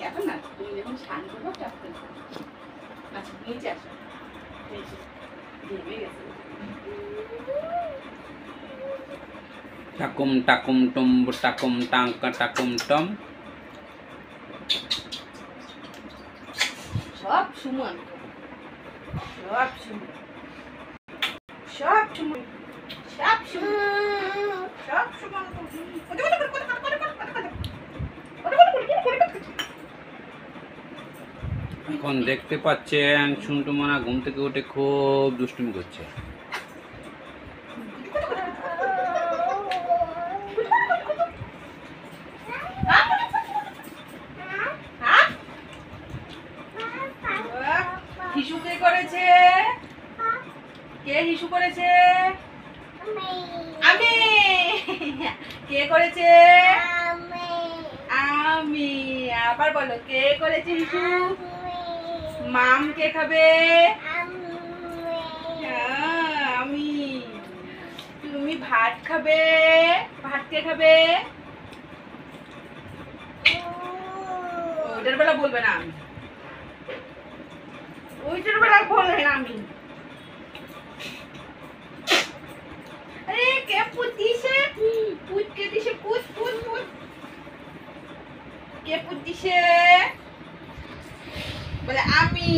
এখন না তুমি যখন স্নান করবো তখন আচ্ছা নিচে আসো নিচে ঘেমে গেছে টাকুম টাকুম টুম টাকুম টাঙ্কা টাকুম টম সব সুমন সব সুমন সব সুমন সব সুমন সব সুমন এখন দেখতে পাচ্ছেন সুন্টুমানা ঘুম থেকে উঠে খুব দুষ্টুমি করছে। হিসু কে করেছে? কে হিসু করেছে? আমি। কে করেছে? আমি। আবার বলো কে করেছে হিসু? মাম কে খাবে? আমি। তুমি ভাত খাবে? ভাত কে খাবে? ওইটার বেলা বলবে না আমি। ওইটার বেলা বলবে না আমি। আরে কে পুত দিছে? পুত কে দিছে? পুত পুত পুত। কে পুত দিছে? বলে আমি।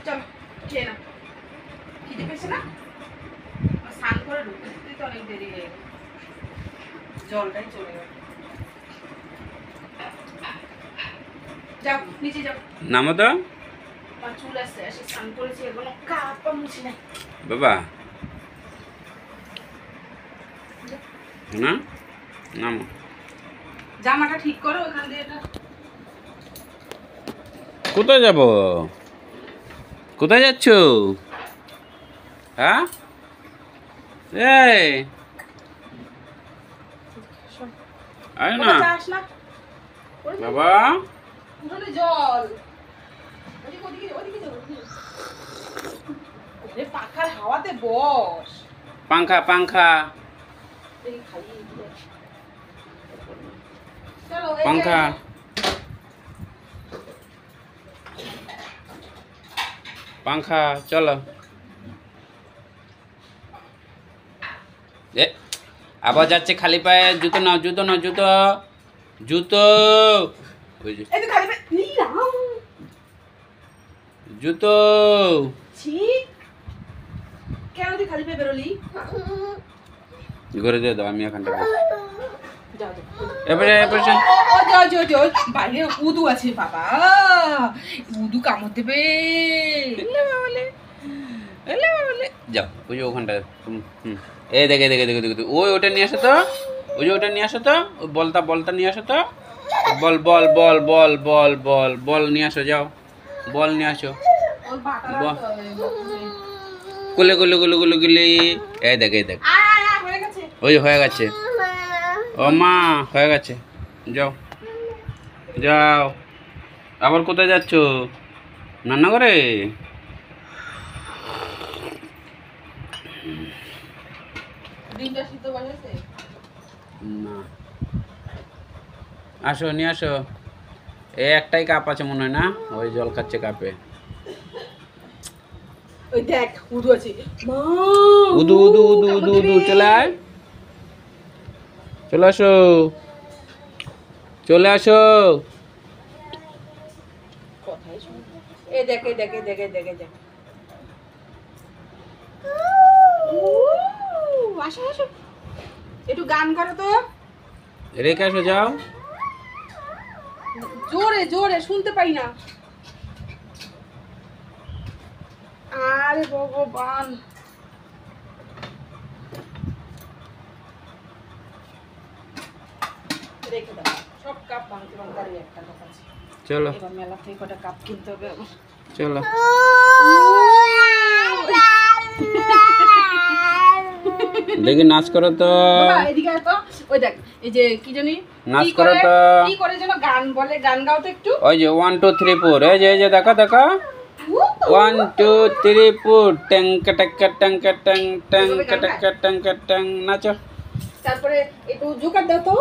চল খেয়ে নাও। খিদে পেয়েছে না? স্নান করে ঢুকতে তো অনেক দেরি হয়ে গেল। জলটাই চলে গেল। যাও নিচে যাও। নামো তো আমার চুল আসছে এসে স্নান করেছি এগুলো কাপা মুছি নাই বাবা না নামো। জামাটা ঠিক করো ওখান দিয়ে এটা। কোথায় যাব? কোথায় যাচ্ছ? হ্যাঁ এই আয় না চাস না বাবা। উঠোনে জল। ওদিকে ওদিকে ওদিকে যাও ওদিকে। ওরে পাখার হাওয়াতে বস। পাংখা পাংখা এই খাইয়ে দিয়ে। চলো পাংখা পাংখা চলো। এ আবার যাচ্ছে খালি পায়ে। জুতো নাও জুতো নাও জুতো জুতো ওই যে এই তো খালি নিলাম জুতো। ছি কেন তুই খালি পেয়ে বেরোলি? ঘরে দিয়ে দাও আমি এখানটা যাও যাও এবারে এবারে ও যাও যাও যাও বাইরে উদু আছে বাবা। উদু কামড় দেবে। যাও ওই যে ওখানটা এই দেখে দেখে দেখে দেখে ওই ওটা নিয়ে আসো তো। ওই যে ওটা নিয়ে আসো তো। ওই বলটা বলটা নিয়ে আসো তো। বল বল বল বল বল বল বল নিয়ে আসো যাও। বল নিয়ে আসো। কুলে কুলে কুলে কুলে কুলে এই দেখ এই দেখ ওই হয়ে গেছে। ও মা হয়ে গেছে যাও যাও। আবার কোথায় যাচ্ছ? রান্না করে? না আসো নিয়ে আসো। এই একটাই কাপ আছে মনে হয় না? ওই জল খাচ্ছে কাপে। ওই দেখ উদু আছে। মা উদু উদু উদু উদু উদু চলে আয় চলে আসো চলে আসো। কথাই শুন। এই দেখ এই দেখ এই দেখ এই দেখ এই দেখ। আসো আসো একটু গান করো তো। রেখে আসো যাও। জোরে জোরে শুনতে পাই না। আরে ভগবান রেখে দাও। সব কাপ ভাঙতে ভাঙতে আর একটা কাপ আছে। চলো এবার মেলা থেকে কটা কাপ কিনতে হবে আমার। চলো দেখি নাচ করো তো। বাবা এদিকে আয় তো। ওই দেখ এই যে কি জানি নাচ করো তো। কি করে যেন গান বলে গান গাও তো একটু। ওই যে 1 2 3 4 এই যে দেখো দেখো 1 2 3 4 টং কটক টং টং টং কটক টং টং নাচো। তারপরে একটু জোকার দাও তো।